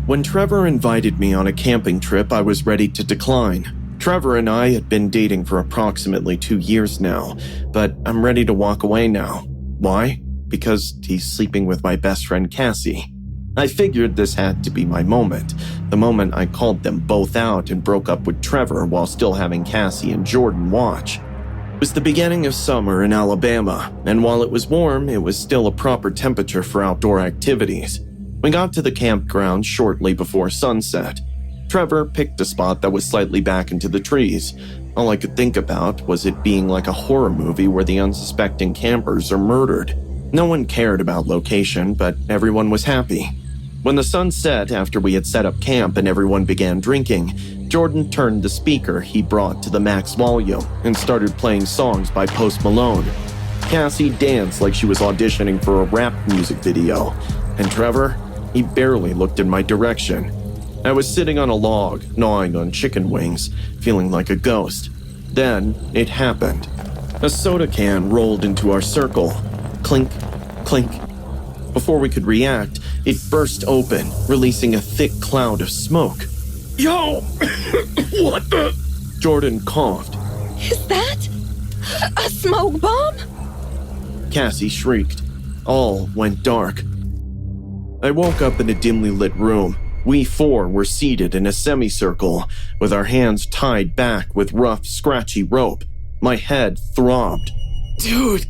When Trevor invited me on a camping trip, I was ready to decline. Trevor and I had been dating for approximately 2 years now, but I'm ready to walk away now. Why? Because he's sleeping with my best friend Cassie. I figured this had to be my moment, the moment I called them both out and broke up with Trevor while still having Cassie and Jordan watch. It was the beginning of summer in Alabama, and while it was warm, it was still a proper temperature for outdoor activities. We got to the campground shortly before sunset. Trevor picked a spot that was slightly back into the trees. All I could think about was it being like a horror movie where the unsuspecting campers are murdered. No one cared about location, but everyone was happy. When the sun set after we had set up camp and everyone began drinking, Jordan turned the speaker he brought to the max volume and started playing songs by Post Malone. Cassie danced like she was auditioning for a rap music video, and Trevor, he barely looked in my direction. I was sitting on a log, gnawing on chicken wings, feeling like a ghost. Then it happened. A soda can rolled into our circle. Clink, clink. Before we could react, it burst open, releasing a thick cloud of smoke. Yo! What the? Jordan coughed. Is that a smoke bomb? Cassie shrieked. All went dark. I woke up in a dimly lit room. We four were seated in a semicircle, with our hands tied back with rough, scratchy rope. My head throbbed. Dude,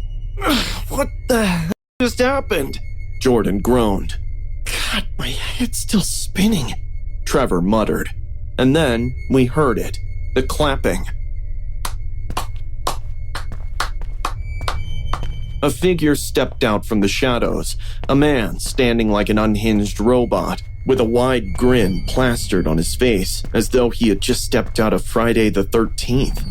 what the hell just happened? Jordan groaned. God, my head's still spinning, Trevor muttered. And then we heard it, the clapping. A figure stepped out from the shadows, a man standing like an unhinged robot, with a wide grin plastered on his face, as though he had just stepped out of Friday the 13th.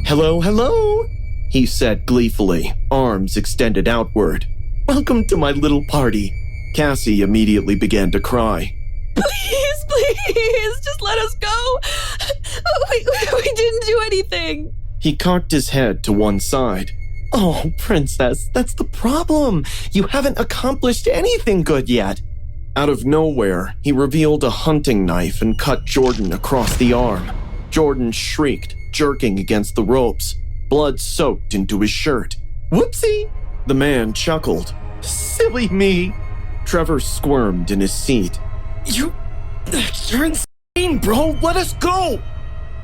Hello, hello, he said gleefully, arms extended outward. Welcome to my little party. Cassie immediately began to cry. Please, please, just let us go. We didn't do anything. He cocked his head to one side. Oh, princess, that's the problem. You haven't accomplished anything good yet. Out of nowhere, he revealed a hunting knife and cut Jordan across the arm. Jordan shrieked, jerking against the ropes. Blood soaked into his shirt. Whoopsie! The man chuckled. Silly me. Trevor squirmed in his seat. You're insane, bro. Let us go.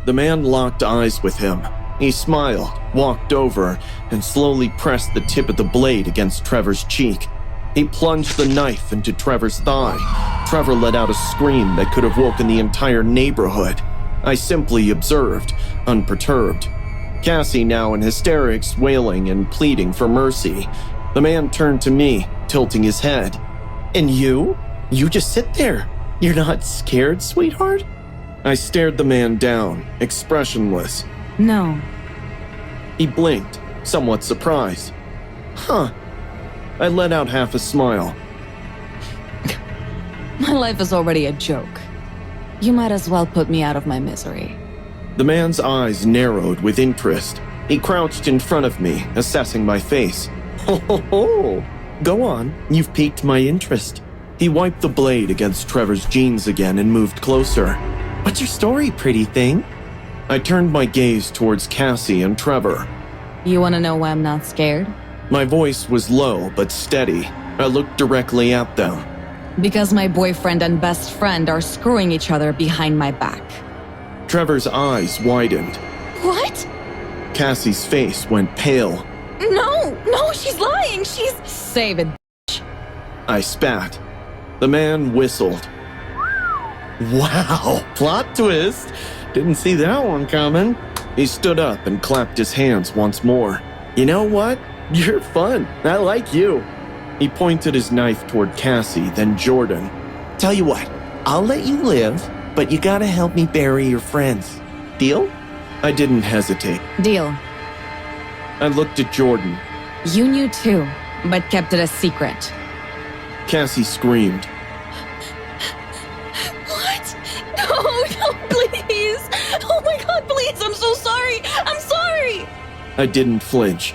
The man locked eyes with him. He smiled, walked over, and slowly pressed the tip of the blade against Trevor's cheek. He plunged the knife into Trevor's thigh. Trevor let out a scream that could have woken the entire neighborhood. I simply observed, unperturbed. Cassie now in hysterics, wailing and pleading for mercy. The man turned to me, tilting his head. And you? You just sit there. You're not scared, sweetheart? I stared the man down, expressionless. No. He blinked, somewhat surprised. Huh. I let out half a smile. My life is already a joke. You might as well put me out of my misery. The man's eyes narrowed with interest. He crouched in front of me, assessing my face. Ho ho ho! Go on, you've piqued my interest. He wiped the blade against Trevor's jeans again and moved closer. What's your story, pretty thing? I turned my gaze towards Cassie and Trevor. You want to know why I'm not scared? My voice was low but steady. I looked directly at them. Because my boyfriend and best friend are screwing each other behind my back. Trevor's eyes widened. What? Cassie's face went pale. No, she's lying. She's... Save it, bitch. I spat. The man whistled. Wow, plot twist. Didn't see that one coming. He stood up and clapped his hands once more. You know what? You're fun. I like you. He pointed his knife toward Cassie, then Jordan. Tell you what, I'll let you live, but you gotta help me bury your friends. Deal? I didn't hesitate. Deal. I looked at Jordan. You knew too, but kept it a secret. Cassie screamed. What? No, please. Oh my God, please. I'm so sorry. I'm sorry. I didn't flinch.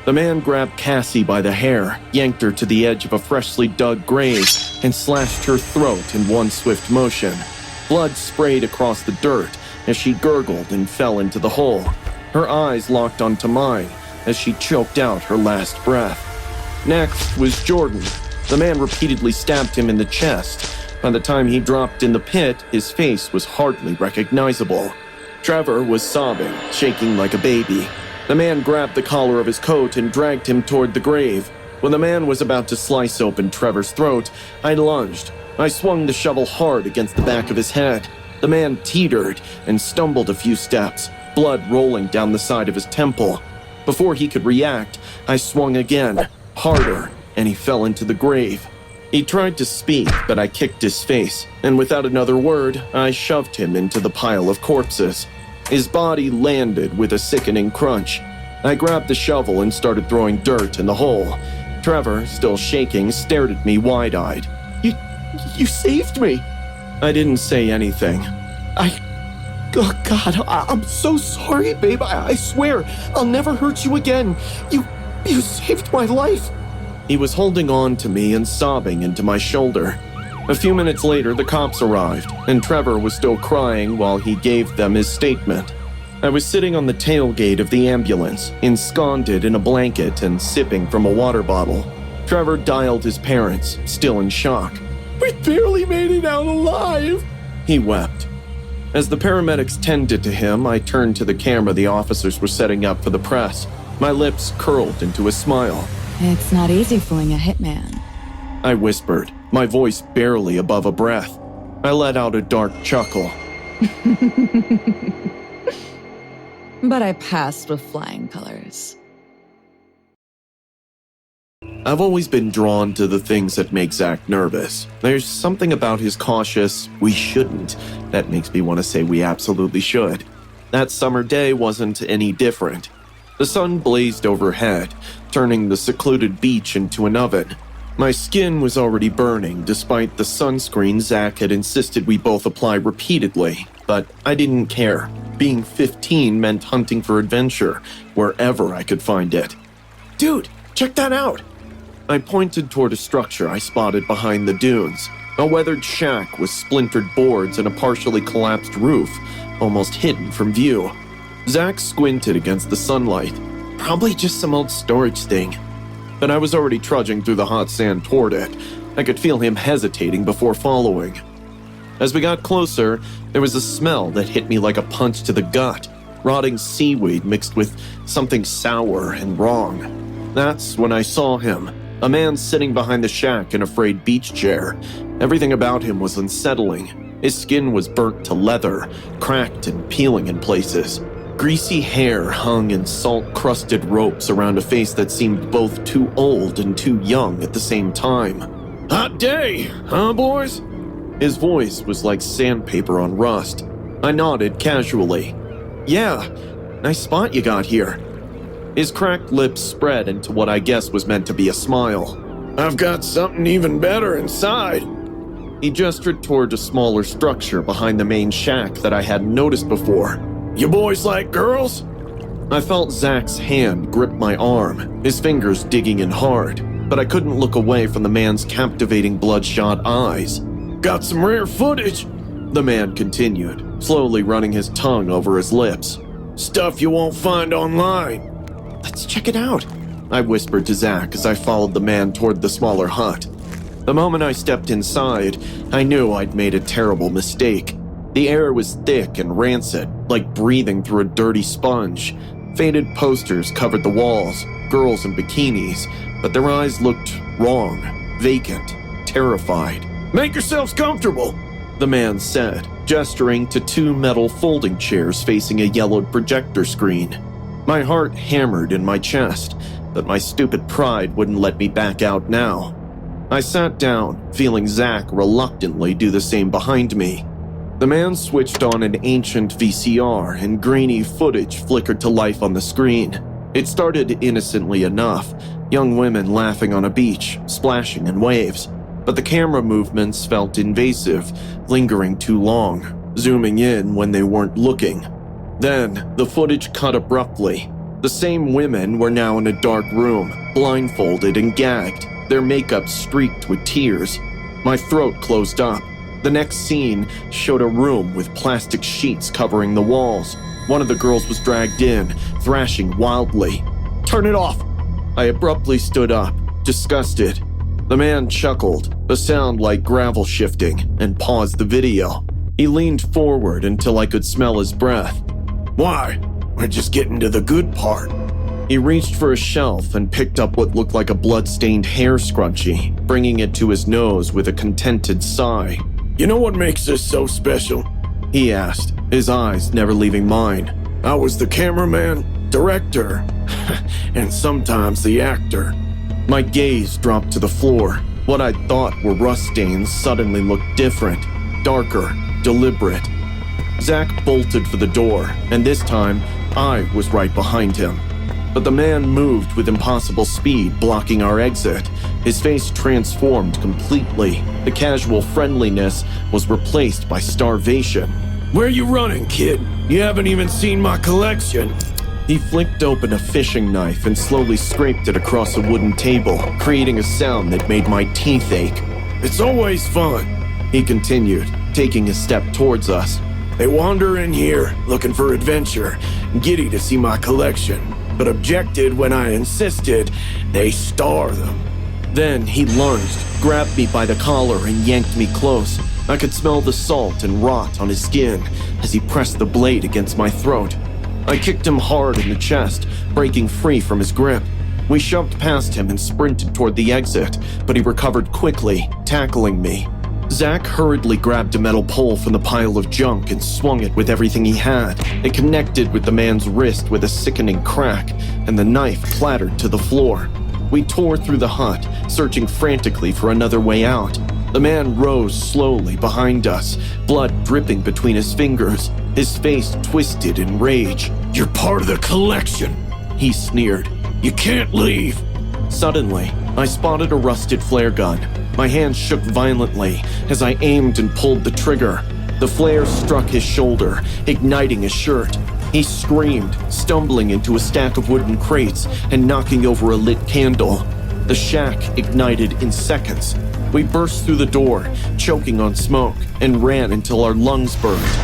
The man grabbed Cassie by the hair, yanked her to the edge of a freshly dug grave, and slashed her throat in one swift motion. Blood sprayed across the dirt as she gurgled and fell into the hole. Her eyes locked onto mine as she choked out her last breath. Next was Jordan. The man repeatedly stabbed him in the chest. By the time he dropped in the pit, his face was hardly recognizable. Trevor was sobbing, shaking like a baby. The man grabbed the collar of his coat and dragged him toward the grave. When the man was about to slice open Trevor's throat, I lunged. I swung the shovel hard against the back of his head. The man teetered and stumbled a few steps, blood rolling down the side of his temple. Before he could react, I swung again, harder, and he fell into the grave. He tried to speak, but I kicked his face, and without another word, I shoved him into the pile of corpses. His body landed with a sickening crunch. I grabbed the shovel and started throwing dirt in the hole. Trevor, still shaking, stared at me wide-eyed. You saved me. I didn't say anything. Oh God, I'm so sorry, babe. I swear, I'll never hurt you again. You saved my life. He was holding on to me and sobbing into my shoulder. A few minutes later, the cops arrived, and Trevor was still crying while he gave them his statement. I was sitting on the tailgate of the ambulance, ensconced in a blanket and sipping from a water bottle. Trevor dialed his parents, still in shock. We barely made it out alive, he wept. As the paramedics tended to him, I turned to the camera the officers were setting up for the press. My lips curled into a smile. It's not easy fooling a hitman, I whispered, my voice barely above a breath. I let out a dark chuckle. but I passed with flying colors. I've always been drawn to the things that make Zach nervous. There's something about his cautious, we shouldn't, that makes me want to say we absolutely should. That summer day wasn't any different. The sun blazed overhead, turning the secluded beach into an oven. My skin was already burning despite the sunscreen Zach had insisted we both apply repeatedly, but I didn't care. Being 15 meant hunting for adventure, wherever I could find it. Dude, check that out! I pointed toward a structure I spotted behind the dunes. A weathered shack with splintered boards and a partially collapsed roof, almost hidden from view. Zach squinted against the sunlight. Probably just some old storage thing. But I was already trudging through the hot sand toward it. I could feel him hesitating before following. As we got closer, there was a smell that hit me like a punch to the gut. Rotting seaweed mixed with something sour and wrong. That's when I saw him. A man sitting behind the shack in a frayed beach chair. Everything about him was unsettling. His skin was burnt to leather, cracked and peeling in places. Greasy hair hung in salt-crusted ropes around a face that seemed both too old and too young at the same time. Hot day, huh, boys? His voice was like sandpaper on rust. I nodded casually. Yeah, nice spot you got here. His cracked lips spread into what I guess was meant to be a smile. I've got something even better inside. He gestured toward a smaller structure behind the main shack that I hadn't noticed before. You boys like girls? I felt Zach's hand grip my arm, his fingers digging in hard, but I couldn't look away from the man's captivating bloodshot eyes. Got some rare footage, the man continued, slowly running his tongue over his lips. Stuff you won't find online. Let's check it out, I whispered to Zach as I followed the man toward the smaller hut. The moment I stepped inside, I knew I'd made a terrible mistake. The air was thick and rancid, like breathing through a dirty sponge. Faded posters covered the walls, girls in bikinis, but their eyes looked wrong, vacant, terrified. Make yourselves comfortable, the man said, gesturing to two metal folding chairs facing a yellowed projector screen. My heart hammered in my chest, but my stupid pride wouldn't let me back out now. I sat down, feeling Zach reluctantly do the same behind me. The man switched on an ancient VCR and grainy footage flickered to life on the screen. It started innocently enough, young women laughing on a beach, splashing in waves. But the camera movements felt invasive, lingering too long, zooming in when they weren't looking. Then, the footage cut abruptly. The same women were now in a dark room, blindfolded and gagged, their makeup streaked with tears. My throat closed up. The next scene showed a room with plastic sheets covering the walls. One of the girls was dragged in, thrashing wildly. "Turn it off!" I abruptly stood up, disgusted. The man chuckled, a sound like gravel shifting, and paused the video. He leaned forward until I could smell his breath. "Why? We're just getting to the good part." He reached for a shelf and picked up what looked like a blood-stained hair scrunchie, bringing it to his nose with a contented sigh. "You know what makes this so special?" he asked, his eyes never leaving mine. "I was the cameraman, director, and sometimes the actor." My gaze dropped to the floor. What I thought were rust stains suddenly looked different, darker, deliberate. Zach bolted for the door, and this time, I was right behind him. But the man moved with impossible speed, blocking our exit. His face transformed completely. The casual friendliness was replaced by starvation. "Where you running, kid? You haven't even seen my collection." He flicked open a fishing knife and slowly scraped it across a wooden table, creating a sound that made my teeth ache. "It's always fun," he continued, taking a step towards us. "They wander in here, looking for adventure, giddy to see my collection, but objected when I insisted they starve them." Then he lunged, grabbed me by the collar, and yanked me close. I could smell the salt and rot on his skin as he pressed the blade against my throat. I kicked him hard in the chest, breaking free from his grip. We shoved past him and sprinted toward the exit, but he recovered quickly, tackling me. Zach hurriedly grabbed a metal pole from the pile of junk and swung it with everything he had. It connected with the man's wrist with a sickening crack, and the knife clattered to the floor. We tore through the hut, searching frantically for another way out. The man rose slowly behind us, blood dripping between his fingers, his face twisted in rage. "You're part of the collection," he sneered. "You can't leave." Suddenly, I spotted a rusted flare gun. My hand shook violently as I aimed and pulled the trigger. The flare struck his shoulder, igniting his shirt. He screamed, stumbling into a stack of wooden crates and knocking over a lit candle. The shack ignited in seconds. We burst through the door, choking on smoke, and ran until our lungs burned.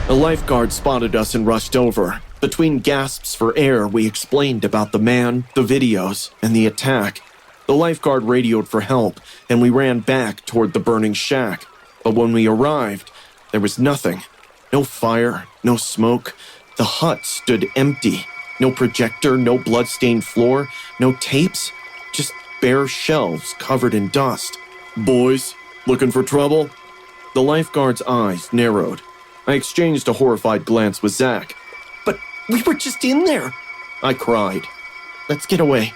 A lifeguard spotted us and rushed over. Between gasps for air, we explained about the man, the videos, and the attack. The lifeguard radioed for help, and we ran back toward the burning shack. But when we arrived, there was nothing. No fire, no smoke. The hut stood empty. No projector, no blood-stained floor, no tapes, just bare shelves covered in dust. "Boys, looking for trouble?" The lifeguard's eyes narrowed. I exchanged a horrified glance with Zach. "But we were just in there," I cried. "Let's get away."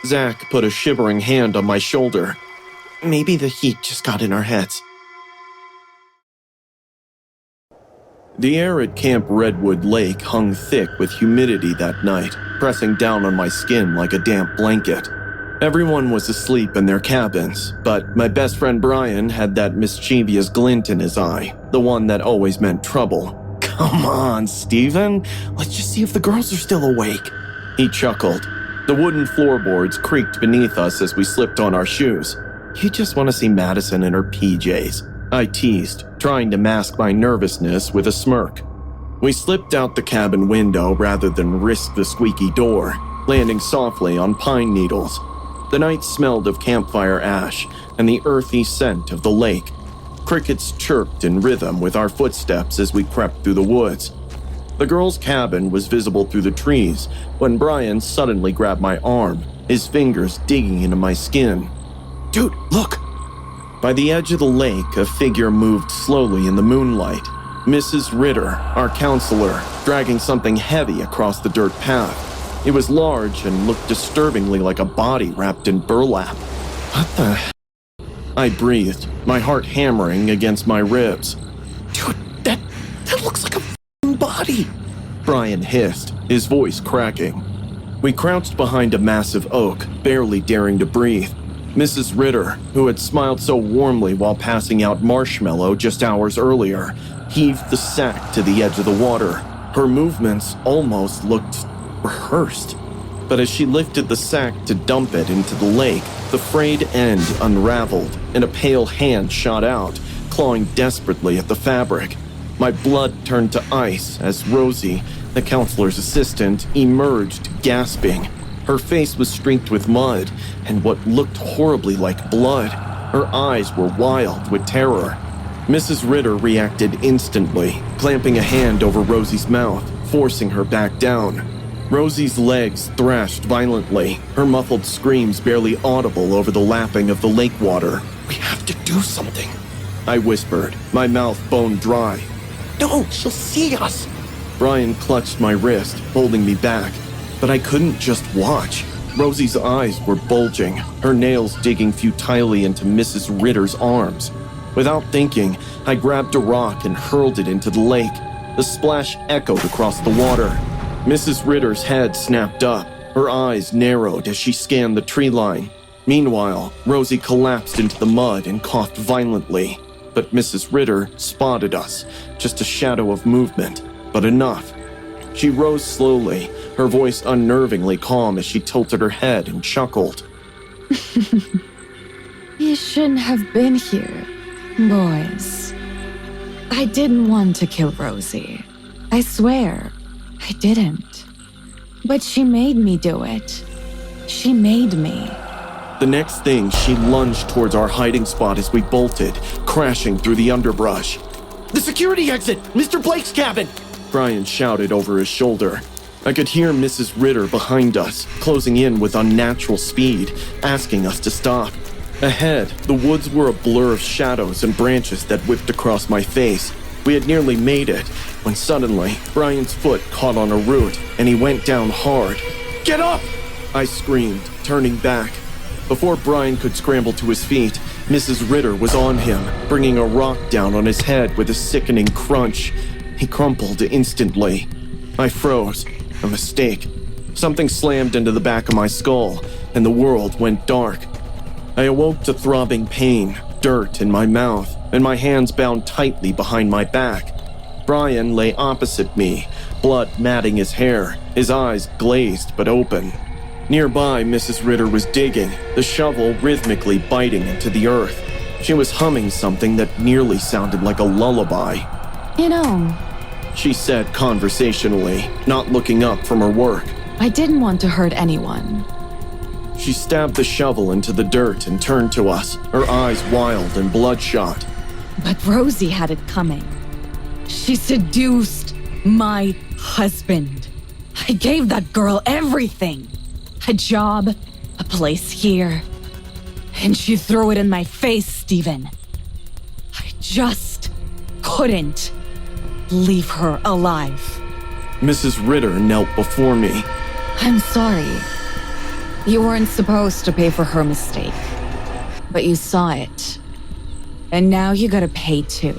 Zach put a shivering hand on my shoulder. "Maybe the heat just got in our heads." The air at Camp Redwood Lake hung thick with humidity that night, pressing down on my skin like a damp blanket. Everyone was asleep in their cabins, but my best friend Brian had that mischievous glint in his eye, the one that always meant trouble. "Come on, Steven, let's just see if the girls are still awake." He chuckled. The wooden floorboards creaked beneath us as we slipped on our shoes. "You just want to see Madison in her PJs," I teased, trying to mask my nervousness with a smirk. We slipped out the cabin window rather than risk the squeaky door, landing softly on pine needles. The night smelled of campfire ash and the earthy scent of the lake. Crickets chirped in rhythm with our footsteps as we crept through the woods. The girls' cabin was visible through the trees when Brian suddenly grabbed my arm, his fingers digging into my skin. "Dude, look!" By the edge of the lake, a figure moved slowly in the moonlight. Mrs. Ritter, our counselor, dragging something heavy across the dirt path. It was large and looked disturbingly like a body wrapped in burlap. "What the?" I breathed, my heart hammering against my ribs. "Dude, that looks like a f***ing body," Brian hissed, his voice cracking. We crouched behind a massive oak, barely daring to breathe. Mrs. Ritter, who had smiled so warmly while passing out marshmallow just hours earlier, heaved the sack to the edge of the water. Her movements almost looked rehearsed. But as she lifted the sack to dump it into the lake, The frayed end unraveled, and a pale hand shot out, clawing desperately at the fabric. My blood turned to ice as Rosie, the counselor's assistant, emerged, gasping. Her face was streaked with mud and what looked horribly like blood. Her eyes were wild with terror. Mrs. Ritter reacted instantly, clamping a hand over Rosie's mouth, forcing her back down. Rosie's legs thrashed violently, her muffled screams barely audible over the lapping of the lake water. "We have to do something," I whispered, my mouth bone dry. "No, she'll see us." Brian clutched my wrist, holding me back, but I couldn't just watch. Rosie's eyes were bulging, her nails digging futilely into Mrs. Ritter's arms. Without thinking, I grabbed a rock and hurled it into the lake. The splash echoed across the water. Mrs. Ritter's head snapped up, her eyes narrowed as she scanned the tree line. Meanwhile, Rosie collapsed into the mud and coughed violently. But Mrs. Ritter spotted us, just a shadow of movement, but enough. She rose slowly, her voice unnervingly calm as she tilted her head and chuckled. You shouldn't have been here, boys. I didn't want to kill Rosie. I swear, I didn't. But she made me do it. She made me. The next thing, she lunged towards our hiding spot as we bolted, crashing through the underbrush. "The security exit! Mr. Blake's cabin!" Brian shouted over his shoulder. I could hear Mrs. Ritter behind us, closing in with unnatural speed, asking us to stop. Ahead, the woods were a blur of shadows and branches that whipped across my face. We had nearly made it, when suddenly, Brian's foot caught on a root, and he went down hard. "Get up!" I screamed, turning back. Before Brian could scramble to his feet, Mrs. Ritter was on him, bringing a rock down on his head with a sickening crunch. He crumpled instantly. I froze. A mistake. Something slammed into the back of my skull, and the world went dark. I awoke to throbbing pain, dirt in my mouth, and my hands bound tightly behind my back. Brian lay opposite me, blood matting his hair, his eyes glazed but open. Nearby, Mrs. Ritter was digging, the shovel rhythmically biting into the earth. She was humming something that nearly sounded like a lullaby. You know, She said conversationally, not looking up from her work. I didn't want to hurt anyone. She stabbed the shovel into the dirt and turned to us, her eyes wild and bloodshot. But Rosie had it coming. She seduced my husband. I gave that girl everything. A job, a place here. And she threw it in my face, Stephen. I just couldn't leave her alive. Mrs. Ritter knelt before me. I'm sorry. You weren't supposed to pay for her mistake. But you saw it. And now you gotta pay too.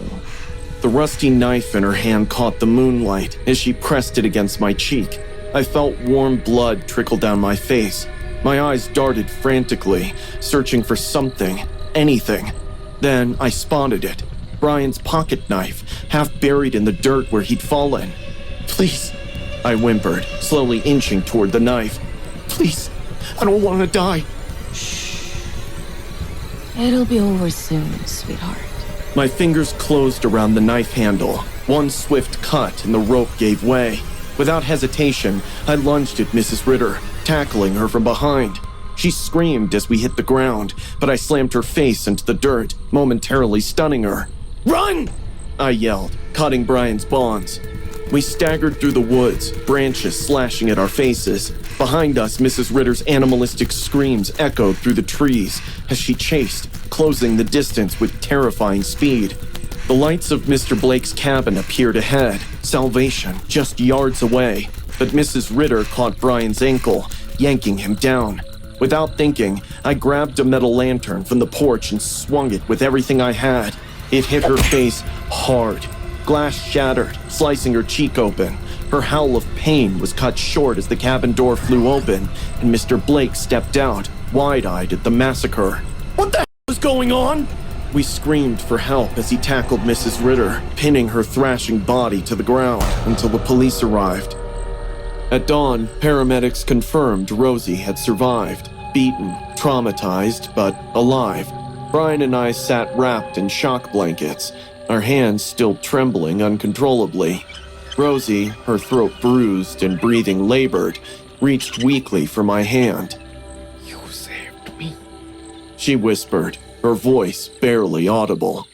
The rusty knife in her hand caught the moonlight as she pressed it against my cheek. I felt warm blood trickle down my face. My eyes darted frantically, searching for something, anything. Then I spotted it. Brian's pocket knife, half buried in the dirt where he'd fallen. "Please," I whimpered, slowly inching toward the knife. "Please, I don't want to die." It'll be over soon, sweetheart. My fingers closed around the knife handle. One swift cut and the rope gave way. Without hesitation, I lunged at Mrs. Ritter, tackling her from behind. She screamed as we hit the ground, but I slammed her face into the dirt, momentarily stunning her. "Run!" I yelled, cutting Brian's bonds. We staggered through the woods, branches slashing at our faces. Behind us, Mrs. Ritter's animalistic screams echoed through the trees as she chased, closing the distance with terrifying speed. The lights of Mr. Blake's cabin appeared ahead, salvation just yards away, but Mrs. Ritter caught Brian's ankle, yanking him down. Without thinking, I grabbed a metal lantern from the porch and swung it with everything I had. It hit her face hard. Glass shattered, slicing her cheek open. Her howl of pain was cut short as the cabin door flew open, and Mr. Blake stepped out, wide-eyed at the massacre. "What the hell is going on?" We screamed for help as he tackled Mrs. Ritter, pinning her thrashing body to the ground until the police arrived. At dawn, paramedics confirmed Rosie had survived, beaten, traumatized but alive. Brian and I sat wrapped in shock blankets, our hands still trembling uncontrollably. Rosie, her throat bruised and breathing labored, reached weakly for my hand. You saved me. She whispered, her voice barely audible.